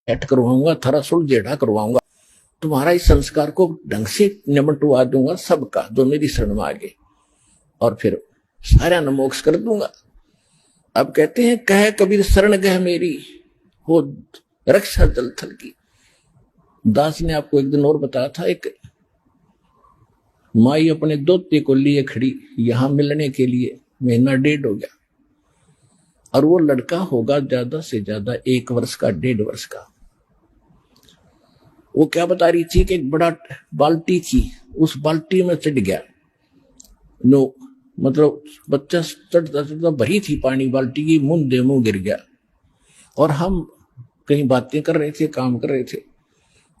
Set करवाऊंगा, थारा सुल जेठा करवाऊंगा, तुम्हारा इस संस्कार को ढंग से निमटवा दूंगा सबका जो मेरी शरण में आगे, और फिर सारा न मोक्ष कर दूंगा। अब कहते हैं कह कबीर शरण गह मेरी हो रक्षा जल थल की। दास ने आपको एक दिन और बताया था, एक माई अपने दोते को लिए खड़ी यहां मिलने के लिए, महीना डेढ़ हो गया, और वो लड़का होगा ज्यादा से ज्यादा 1 वर्ष का, 1.5 वर्ष का। वो क्या बता रही थी कि एक बड़ा बाल्टी थी, उस बाल्टी में चढ़ गया, नो मतलब बच्चा चढ़ता चढ़ता भरी थी पानी बाल्टी की, मुंह मुंह गिर गया। और हम कहीं बातें कर रहे थे, काम कर रहे थे।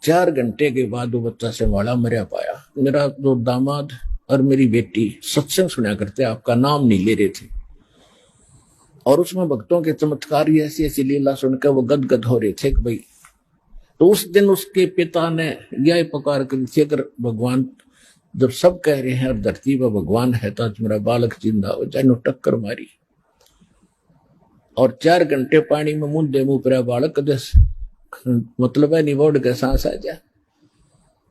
4 घंटे के बाद वो बच्चा संभाला, मरा पाया। मेरा जो दामाद और मेरी बेटी सत्संग सुना करते, आपका नाम नहीं ले रहे थे, और उसमें भक्तों के चमत्कार ऐसी ऐसी लीला सुनकर वो गदगद हो रहे थे कि भाई। तो उस दिन उसके पिता ने यह पुकार करी थी, अगर भगवान जब सब कह रहे हैं और धरती पर भगवान है तो आज मेरा बालक जिंदा हो जाए। टक्कर मारी और 4 घंटे पानी में मुंह मुंह पर बालक मतलब है निवोड़ के सांस आ जाए।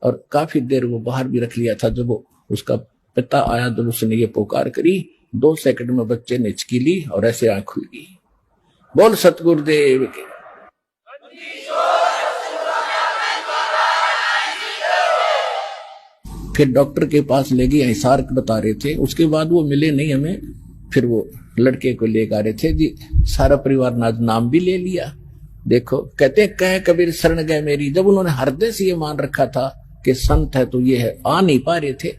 और काफी देर वो बाहर भी रख लिया था। जब वो उसका पिता आया तो उसने ये पुकार करी, 2 सेकंड में बच्चे ने हिचकी ली और ऐसे आंख खुल गई। बोल सतगुरुदेव के। फिर डॉक्टर के पास ले गए, हिसार बता रहे थे। उसके बाद वो मिले नहीं हमें। फिर वो लड़के को लेकर आ रहे थे जी, सारा परिवार ने नाम भी ले लिया। देखो कहते कह कबीर शरण गए मेरी। जब उन्होंने हृदय से ये मान रखा था कि संत है तो ये है, आ नहीं पा रहे थे।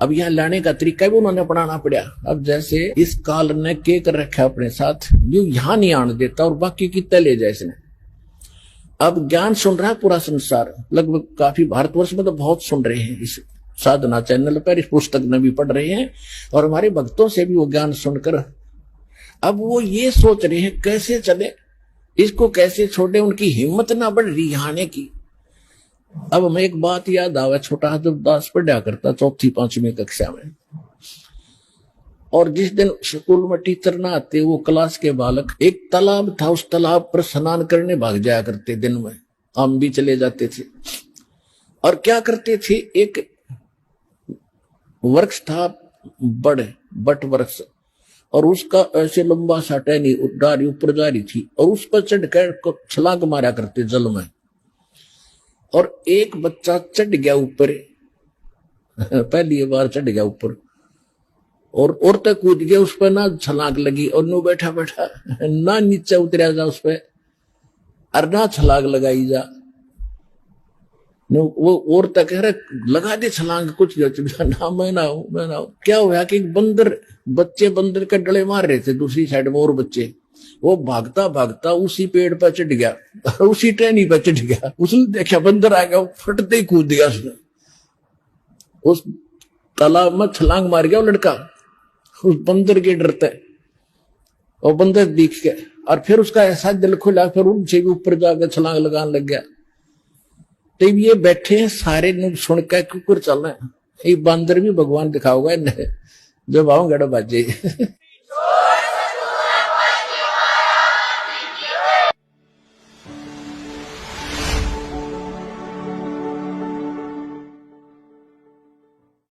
अब यहाँ लाने का तरीका भी उन्होंने अपनाना पड़ा। अब जैसे इस काल ने के कर रखा अपने साथ, जो यहाँ नहीं आने देता और बाकी कितना ले जाए इसने। अब ज्ञान सुन रहा है पूरा संसार, लगभग काफी भारतवर्ष में तो बहुत सुन रहे हैं इस साधना चैनल पर, इस पुस्तक में भी पढ़ रहे हैं, और हमारे भक्तों से भी वो ज्ञान सुनकर अब वो ये सोच रहे हैं कैसे चले, इसको कैसे छोड़े। उनकी हिम्मत ना बढ़ रही आने की। अब हमें एक बात याद आवे, छोटा जब दास पढ़ा करता 4वीं 5वीं कक्षा में, और जिस दिन स्कूल में टीचर ना आते, वो क्लास के बालक, एक तालाब था, उस तालाब पर स्नान करने भाग जाया करते। दिन में हम भी चले जाते थे। और क्या करते थे, एक वृक्ष था बट वृक्ष, और उसका ऐसे लंबा सा टहनी डारी ऊपर जा रही थी, और उस पर चढ़कर छलांग मारा करते जल में। और एक बच्चा चढ़ गया ऊपर, पहली बार चढ़ गया ऊपर, और तक कूद गया उस पर, ना छलांग लगी, और नो बैठा बैठा ना नीचे उतरा जा उस पर, और ना छलांग लगाई जा। नो वो और तक कह रहे लगा दे छलांग, कुछ ना मैं ना हूं। क्या हुआ कि बंदर के डले मार रहे थे दूसरी साइड में, और बच्चे वो भागता भागता उसी पेड़ पर चढ़ गया, उसी टहनी पर चढ़ गया। उसने देखा बंदर आ गया, फटते ही कूद गया उसने, उस तालाब में छलांग मार गया वो लड़का उस बंदर के डरते। और बंदर दिख के, और फिर उसका ऐसा दिल खुला, फिर उनसे भी ऊपर जाकर छलांग लगाने लग गया। तो ये बैठे हैं सारे सुन के कुकर चल रहे हैं, ये बंदर भी भगवान दिखाओगा जब आओ गड़ा बाजे।